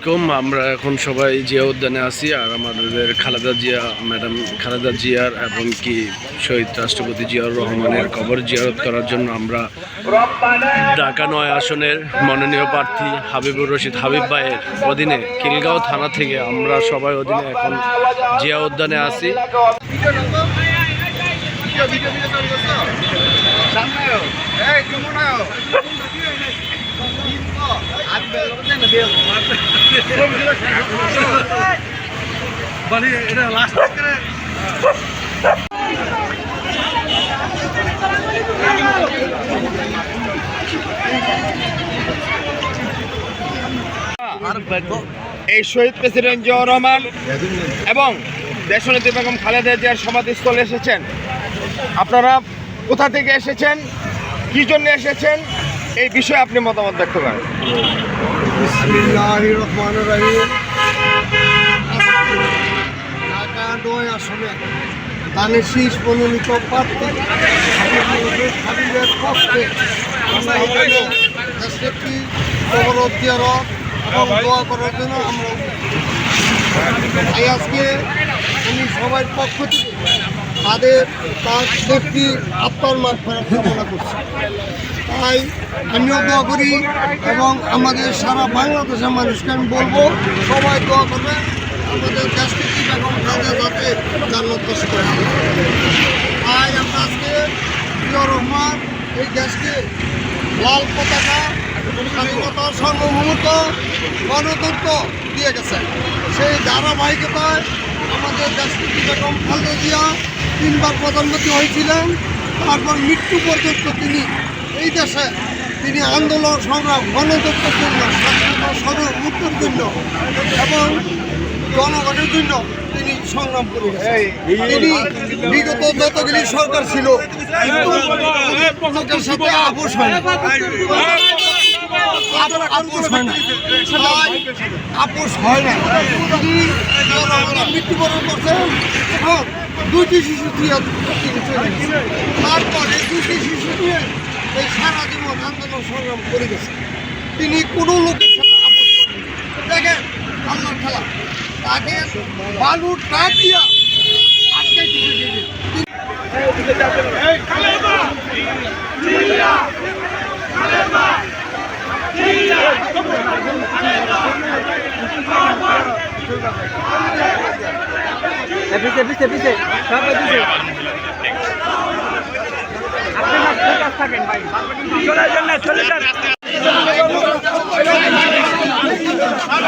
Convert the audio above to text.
আলাইকুম। আমরা এখন সবাই জিয়া উদ্যানে আছি আর আমাদের খালেদা জিয়া ম্যাডাম খালেদা জিয়ার এবং কি শহীদ রাষ্ট্রপতি জিয়াউর রহমানের কবর জিয়ারত করার জন্য আমরা ঢাকা ৯ আসনের মনোনীয় প্রার্থী হাবিবুর রশিদ হাবিব ভাইয়ের অধীনে খিলগাঁও থানা থেকে আমরা সবাই অধীনে এখন জিয়া উদ্যানে আছি। এই শহীদ প্রেসিডেন্ট জিয়াউর রহমান এবং দেশনেত্রী বেগম খালেদা জিয়ার সমাধিস্থলে এসেছেন। আপনারা কোথা থেকে এসেছেন, কি জন্য এসেছেন, এই বিষয়ে আপনি মতামত ব্যক্ত করেন। বিসমিল্লাহির রহমানির রহিম। ঢাকা ৯ আসনে দানের শীষ মনোনীত প্রার্থী হাবিবের পক্ষে আমরা দেশনেত্রী কবর জিয়ারত এবং দোয়া করার জন্য আমরা আজকে আমি সবার পক্ষ থেকে তার নেত্রী আত্মার মাগফিরাত কামনা করছি। তাই আমিও দোয়া করি এবং আমাদের সারা বাংলাদেশের মানুষকে আমি বলবো সবাই দোয়া করবেন আমাদের দেশনেত্রী বেগম খালেদা যাতে জান্নাত বাসী করে। তাই আমরা আজকে জিয়াউর রহমান এই দেশকে লাল পতাকা স্বাধীনতা সার্বভৌমত্ব গণতন্ত্র দিয়ে গেছে। সেই ধারাবাহিকতায় আমাদের দেশনেত্রী বেগম খালেদা জিয়া 3বার প্রধানমন্ত্রী হয়েছিলেন। তারপর মৃত্যু পর্যন্ত তিনি এই দেশে তিনি আন্দোলন সংগ্রাম গণতন্ত্রের জন্য, স্বাধীনতা সার্বভৌমত্বের জন্য এবং জনগণের জন্য তিনি সংগ্রাম করে গেছেন। তিনি বিগত যতগুলি সরকার ছিল কিন্তু লোকের সাথে আপোষ হয় না, আপোষ হয় না। তিনি মৃত্যুবরণ করছেন এবং 2টি শিশু দিয়ে তারপরে 2টি শিশু দিয়ে এই সারা জীবন আন্দোলন সংগ্রাম করে গেছে। তিনি কোনো লোকের সাথে আপোষ করেন। দেখেন আল্লাহর খেলা, তাকে বালু ট্রাক দিয়া আটকে থাকেন ভাই, চলে যান না, চলে যান। আর